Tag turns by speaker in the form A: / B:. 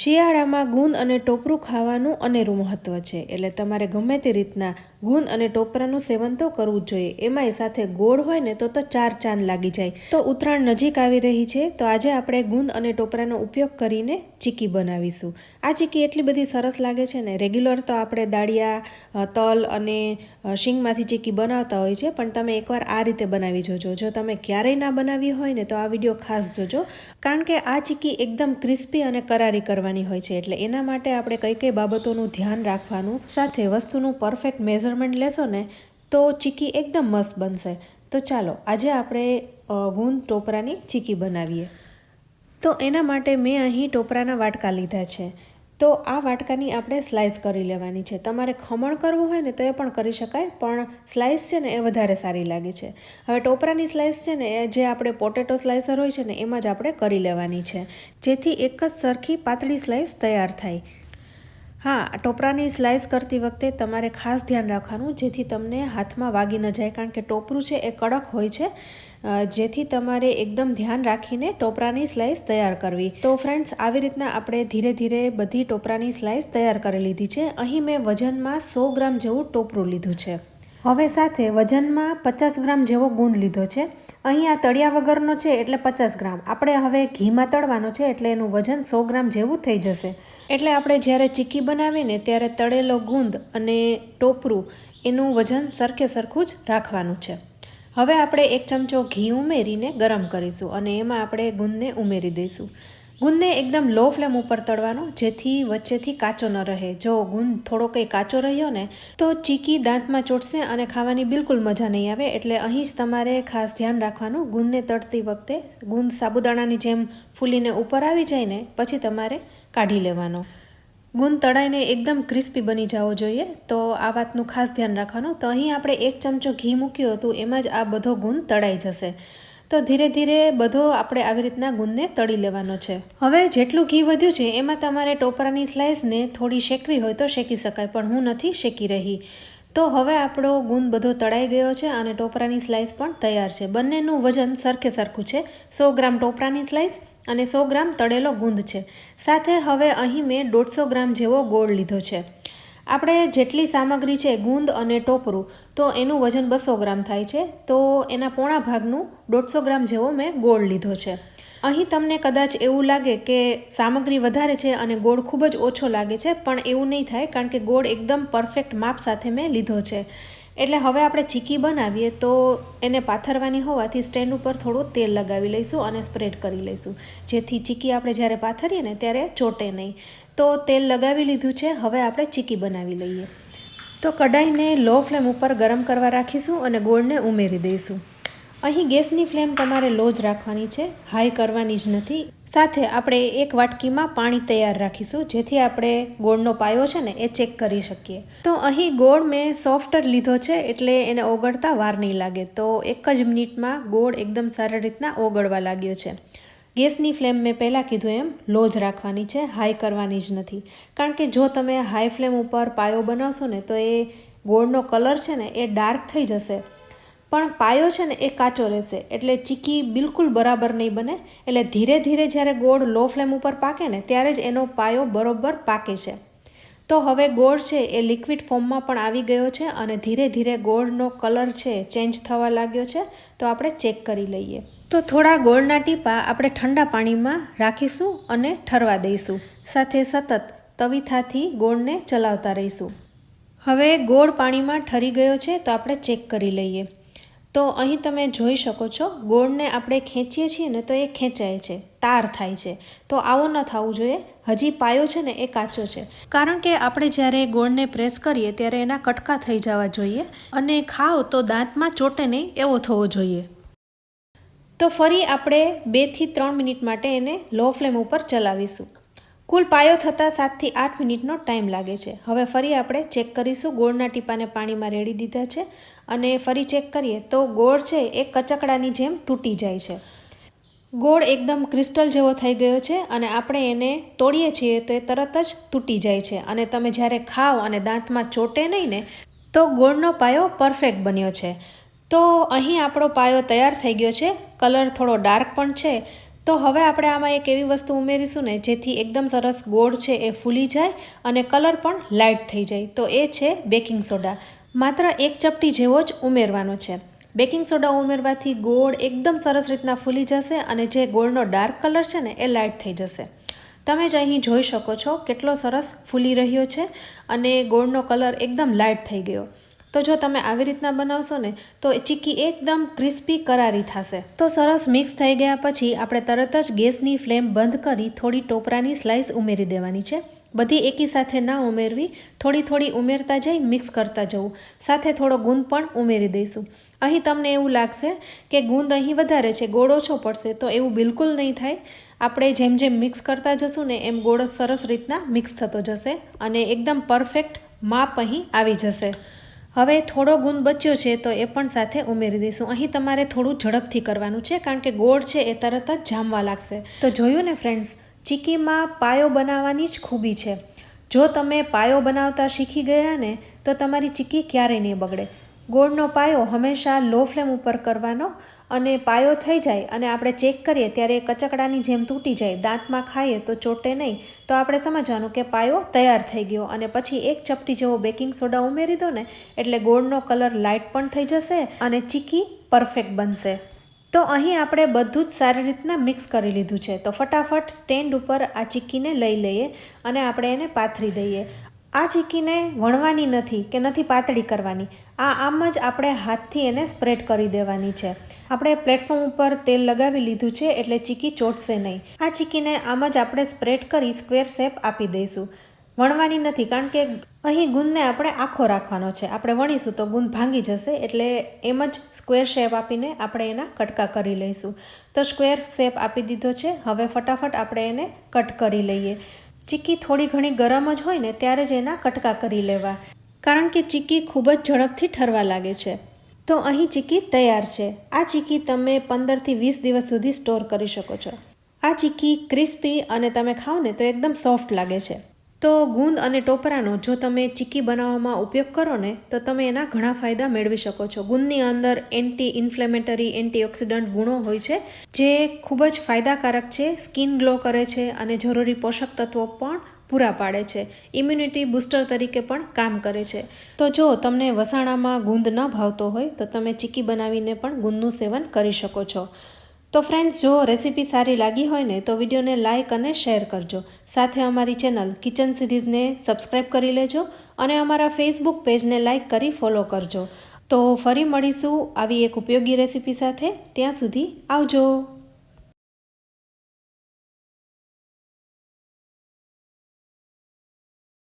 A: શિયાળામાં ગુંદ અને ટોપરું ખાવાનું અનેરું મહત્ત્વ છે. એટલે તમારે ગમે તે રીતના ગુંદ અને ટોપરાનું સેવન તો કરવું જ જોઈએ. એમાંય સાથે ગોળ હોય ને તો ચાર ચાંદ લાગી જાય. તો ઉત્તરાયણ નજીક આવી રહી છે, તો આજે આપણે ગુંદ અને ટોપરાનો ઉપયોગ કરીને ચીકી બનાવીશું. આ ચીકી એટલી બધી સરસ લાગે છે ને. રેગ્યુલર તો આપણે દાળિયા, તલ અને શીંગમાંથી ચીકી બનાવતા હોય છે, પણ તમે એકવાર આ રીતે બનાવી જોજો. જો તમે ક્યારેય ના બનાવી હોય ને તો આ વિડીયો ખાસ જોજો, કારણ કે આ ચીકી એકદમ ક્રિસ્પી અને કરારી કરવાની હોય છે. એટલે એના માટે આપણે કઈ કઈ બાબતોનું ધ્યાન રાખવાનું, સાથે વસ્તુનું પરફેક્ટ મેઝરમેન્ટ લેશો ને તો ચીકી એકદમ મસ્ત બનશે. તો ચાલો આજે આપણે ગુંદ ટોપરાની ચીકી બનાવીએ. તો એના માટે મેં અહીં ટોપરાના વાટકા લીધા છે. તો આ વાટકાની આપણે સ્લાઇસ કરી લેવાની છે. તમારે ખમણ કરવું હોય ને તો એ પણ કરી શકાય, પણ સ્લાઇસ છે ને એ વધારે સારી લાગે છે. હવે ટોપરાની સ્લાઇસ છે ને એ જે આપણે પોટેટો સ્લાઇસર હોય છે ને એમાં જ આપણે કરી લેવાની છે, જેથી એક જ સરખી પાતળી સ્લાઇસ તૈયાર થાય. હા, ટોપરાની સ્લાઇસ કરતી વખતે તમારે ખાસ ધ્યાન રાખવાનું, જેથી તમને હાથમાં વાગી ન જાય, કારણ કે ટોપરું છે એ કડક હોય છે. જેથી તમારે એકદમ ધ્યાન રાખીને ટોપરાની સ્લાઇસ તૈયાર કરવી. તો ફ્રેન્ડ્સ, આવી રીતના આપણે ધીરે ધીરે બધી ટોપરાની સ્લાઇસ તૈયાર કરી લીધી છે. અહીં મેં વજનમાં 100 ગ્રામ જેવું ટોપરું લીધું છે. હવે સાથે વજનમાં 50 ગ્રામ જેવો ગુંદ લીધો છે. અહીં આ તળિયા વગરનો છે એટલે 50 ગ્રામ. આપણે હવે ઘીમાં તળવાનો છે એટલે એનું વજન 100 ગ્રામ જેવું થઈ જશે. એટલે આપણે જ્યારે ચીકી બનાવીને ત્યારે તળેલો ગુંદ અને ટોપરું એનું વજન સરખે સરખું જ રાખવાનું છે. હવે આપણે 1 ચમચો ઘી ઉમેરીને ગરમ કરીશું અને એમાં આપણે ગુંદને ઉમેરી દઈશું. ગુંદને એકદમ લો ફ્લેમ ઉપર તળવાનો, જેથી વચ્ચેથી કાચો ન રહે. જો ગુંદ થોડો કંઈ કાચો રહ્યો ને તો ચીકી દાંતમાં ચોટશે અને ખાવાની બિલકુલ મજા નહીં આવે. એટલે અહીં જ તમારે ખાસ ધ્યાન રાખવાનું, ગુંદને તળતી વખતે ગુંદ સાબુદાણાની જેમ ફૂલીને ઉપર આવી જાય ને પછી તમારે કાઢી લેવાનો. ગુંદ તળાઈને એકદમ ક્રિસ્પી બની જવો જોઈએ, તો આ વાતનું ખાસ ધ્યાન રાખવાનું. તો અહીં આપણે 1 ચમચો ઘી મૂક્યું હતું, એમાં જ આ બધો ગુંદ તળાઈ જશે. તો ધીરે ધીરે બધો આપણે આવી રીતના ગુંદને તળી લેવાનો છે. હવે જેટલું ઘી વધ્યું છે એમાં તમારે ટોપરાની સ્લાઇસને થોડી શેકવી હોય તો શેકી શકાય, પણ હું નથી શેકી રહી. તો હવે આપણો ગુંદ બધો તળાઈ ગયો છે અને ટોપરાની સ્લાઇસ પણ તૈયાર છે. બંનેનું વજન સરખે સરખું છે. 100 ગ્રામ ટોપરાની સ્લાઇસ અને 100 ગ્રામ તળેલો ગુંદ છે. સાથે હવે અહીં મેં 150 ગ્રામ જેવો ગોળ લીધો છે. આપણે જેટલી સામગ્રી છે ગુંદ અને ટોપરું, તો એનું વજન 200 ગ્રામ થાય છે. તો એના પોણા ભાગનું 150 ગ્રામ જેવો મેં ગોળ લીધો છે. અહીં તમને કદાચ એવું લાગે કે સામગ્રી વધારે છે અને ગોળ ખૂબ જ ઓછો લાગે છે, પણ એવું નહીં થાય, કારણ કે ગોળ એકદમ પરફેક્ટ માપ સાથે મેં લીધો છે. એટલે હવે આપણે ચીકી બનાવીએ તો એને પાથરવાની હોવાથી સ્ટેન્ડ ઉપર થોડું તેલ લગાવી લઈશું અને સ્પ્રેડ કરી લઈશું, જેથી ચીકી આપણે જ્યારે પાથરીએ ને ત્યારે ચોટે નહીં. તો તેલ લગાવી લીધું છે. હવે આપણે ચીકી બનાવી લઈએ. તો કઢાઈને લો ફ્લેમ ઉપર ગરમ કરવા રાખીશું અને ગોળને ઉમેરી દઈશું. અહીં ગેસની ફ્લેમ તમારે લો જ રાખવાની છે, હાઈ કરવાની જ નથી. સાથે આપણે 1 વાટકીમાં પાણી તૈયાર રાખીશું, જેથી આપણે ગોળનો પાયો છે ને એ ચેક કરી શકીએ. તો અહીં ગોળ મેં સોફ્ટ જ લીધો છે, એટલે એને ઓગળતા વાર નહીં લાગે. તો 1 જ મિનિટમાં ગોળ એકદમ સારી રીતના ઓગળવા લાગ્યો છે. ગેસની ફ્લેમ મેં પહેલાં કીધું એમ લો જ રાખવાની છે, હાઈ કરવાની જ નથી. કારણ કે જો તમે હાઈ ફ્લેમ ઉપર પાયો બનાવશો ને તો એ ગોળનો કલર છે ને એ ડાર્ક થઈ જશે, પણ પાયો છે ને એ કાચો રહેશે. એટલે ચીકી બિલકુલ બરાબર નહીં બને. એટલે ધીરે ધીરે જ્યારે ગોળ લો ફ્લેમ ઉપર પાકે ને ત્યારે જ એનો પાયો બરોબર પાકે છે. તો હવે ગોળ છે એ લિક્વિડ ફોર્મમાં પણ આવી ગયો છે અને ધીરે ધીરે ગોળનો કલર છે ચેન્જ થવા લાગ્યો છે. તો આપણે ચેક કરી લઈએ. તો થોડા ગોળના ટીપા આપણે ઠંડા પાણીમાં રાખીશું અને ઠરવા દઈશું. સાથે સતત તવીથાથી ગોળને ચલાવતા રહીશું. હવે ગોળ પાણીમાં ઠરી ગયો છે, તો આપણે ચેક કરી લઈએ. તો અહીં તમે જોઈ શકો છો, ગોળને આપણે ખેંચીએ છીએ ને તો એ ખેંચાય છે, તાર થાય છે. તો આવું ન થવું જોઈએ. હજી પાયો છે ને એ કાચો છે, કારણ કે આપણે જ્યારે ગોળને પ્રેસ કરીએ ત્યારે એના કટકા થઈ જવા જોઈએ અને ખાઓ તો દાંતમાં ચોટે નહીં એવો થવો જોઈએ. તો ફરી આપણે 2 થી 3 મિનિટ માટે એને લો ફ્લેમ ઉપર ચલાવીશું. કુલ પાયો થતાં 7 થી 8 મિનિટનો ટાઈમ લાગે છે. હવે ફરી આપણે ચેક કરીશું. ગોળના ટીપાને પાણીમાં રેડી દીધા છે અને ફરી ચેક કરીએ તો ગોળ છે એ કચકડાની જેમ તૂટી જાય છે. ગોળ એકદમ ક્રિસ્ટલ જેવો થઈ ગયો છે અને આપણે એને તોડીએ છીએ તો એ તરત જ તૂટી જાય છે. અને તમે જ્યારે ખાઓ અને દાંતમાં ચોટે નહીં ને તો ગોળનો પાયો પરફેક્ટ બન્યો છે. તો અહીં આપણો પાયો તૈયાર થઈ ગયો છે. કલર થોડો ડાર્ક પણ છે. તો હવે આપણે આમાં એક એવી વસ્તુ ઉમેરીશું ને જેથી એકદમ સરસ ગોળ છે એ ફૂલી જાય અને કલર પણ લાઇટ થઈ જાય. તો એ છે બેકિંગ સોડા. માત્ર એક ચપટી જેવો જ ઉમેરવાનો છે. બેકિંગ સોડા ઉમેરવાથી ગોળ એકદમ સરસ રીતના ફૂલી જશે અને જે ગોળનો ડાર્ક કલર છે ને એ લાઇટ થઈ જશે. તમે જ અહીં જોઈ શકો છો કેટલો સરસ ફૂલી રહ્યો છે અને ગોળનો કલર એકદમ લાઇટ થઈ ગયો. તો જો તમે આવી રીતના બનાવશો ને તો ચીક્કી એકદમ ક્રિસ્પી કરારી થશે. તો સરસ મિક્સ થઈ ગયા પછી આપણે તરત જ ગેસની ફ્લેમ બંધ કરી થોડી ટોપરાની સ્લાઇસ ઉમેરી દેવાની છે. બધી એકી સાથે ના ઉમેરવી, થોડી થોડી ઉમેરતા જઈ મિક્સ કરતા જવું. સાથે થોડો ગુંદ પણ ઉમેરી દઈશું. અહીં તમને એવું લાગશે કે ગુંદ અહીં વધારે છે, ગોળ ઓછો પડશે, તો એવું બિલકુલ નહીં થાય. આપણે જેમ જેમ મિક્સ કરતા જશું ને એમ ગોળ સરસ રીતના મિક્સ થતો જશે અને એકદમ પરફેક્ટ માપ અહીં આવી જશે. હવે થોડો ગુંદ બચ્યો છે તો એ પણ સાથે ઉમેરી દઈશું. અહીં તમારે થોડું ઝડપથી કરવાનું છે કારણ કે ગોળ છે એ તરત જ જામવા લાગશે. તો જોયું ને ફ્રેન્ડ્સ, ચીક્કીમાં પાયો બનાવવાની જ ખૂબી છે. જો તમે પાયો બનાવતા શીખી ગયા ને તો તમારી ચીક્કી ક્યારેય નહીં બગડે. ગોળનો પાયો હંમેશા લો ફ્લેમ ઉપર કરવાનો અને પાયો થઈ જાય અને આપણે ચેક કરીએ ત્યારે કચકડાની જેમ તૂટી જાય, દાંતમાં ખાઈએ તો ચોટે નહીં. તો આપણે સમજવાનું કે પાયો તૈયાર થઈ ગયો અને પછી એક ચપટી જેવો બેકિંગ સોડા ઉમેરી દો ને એટલે ગોળનો કલર લાઇટ પણ થઈ જશે અને ચીક્કી પરફેક્ટ બનશે. તો અહીં આપણે બધું જ સારી રીતના મિક્સ કરી લીધું છે. તો ફટાફટ સ્ટેન્ડ ઉપર આ ચીક્કીને લઈ લઈએ અને આપણે એને પાથરી દઈએ. આ ચીક્કીને વણવાની નથી કે નથી પાતળી કરવાની. આમ જ આપણે હાથથી એને સ્પ્રેડ કરી દેવાની છે. આપણે પ્લેટફોર્મ ઉપર તેલ લગાવી લીધું છે એટલે ચીક્કી ચોટશે નહીં. આ ચીક્કીને આમ જ આપણે સ્પ્રેડ કરી સ્ક્વેર શેપ આપી દઈશું. વણવાની નથી કારણ કે અહીં ગુંદને આપણે આખો રાખવાનો છે. આપણે વણીશું તો ગુંદ ભાંગી જશે એટલે એમ જ સ્ક્વેર શેપ આપીને આપણે એના કટકા કરી લઈશું. તો સ્ક્વેર શેપ આપી દીધો છે. હવે ફટાફટ આપણે એને કટ કરી લઈએ. ચીક્કી થોડી ઘણી ગરમ જ હોય ને ત્યારે જ એના કટકા કરી લેવા કારણ કે ચીક્કી ખૂબ જ ઝડપથી ઠરવા લાગે છે. તો અહીં ચીક્કી તૈયાર છે. આ ચીક્કી તમે 15થી 20 દિવસ સુધી સ્ટોર કરી શકો છો. આ ચીક્કી ક્રિસ્પી અને તમે ખાઓ ને તો એકદમ સોફ્ટ લાગે છે. તો ગુંદ અને ટોપરાનો જો તમે ચીક્કી બનાવવામાં ઉપયોગ કરો ને તો તમે એના ઘણા ફાયદા મેળવી શકો છો. ગુંદની અંદર એન્ટી ઇન્ફ્લેમેટરી, એન્ટીઓક્સિડન્ટ ગુણો હોય છે જે ખૂબ જ ફાયદાકારક છે. સ્કિન ગ્લો કરે છે અને જરૂરી પોષક તત્વો પણ પૂરા પાડે છે. ઇમ્યુનિટી બૂસ્ટર તરીકે પણ કામ કરે છે. તો જો તમને વસાણામાં ગુંદ ન ભાવતો હોય તો તમે ચીક્કી બનાવીને પણ ગુંદનું સેવન કરી શકો છો. તો ફ્રેન્ડ્સ, જો રેસીપી સારી લાગી હોય ને તો વિડીયોને લાઇક અને શેર કરજો. સાથે અમારી ચેનલ કિચન સિરીઝને સબસ્ક્રાઈબ કરી લેજો અને અમારા ફેસબુક પેજને લાઇક કરી ફોલો કરજો. તો ફરી મળીશું આવી એક ઉપયોગી રેસીપી સાથે. ત્યાં સુધી આવજો.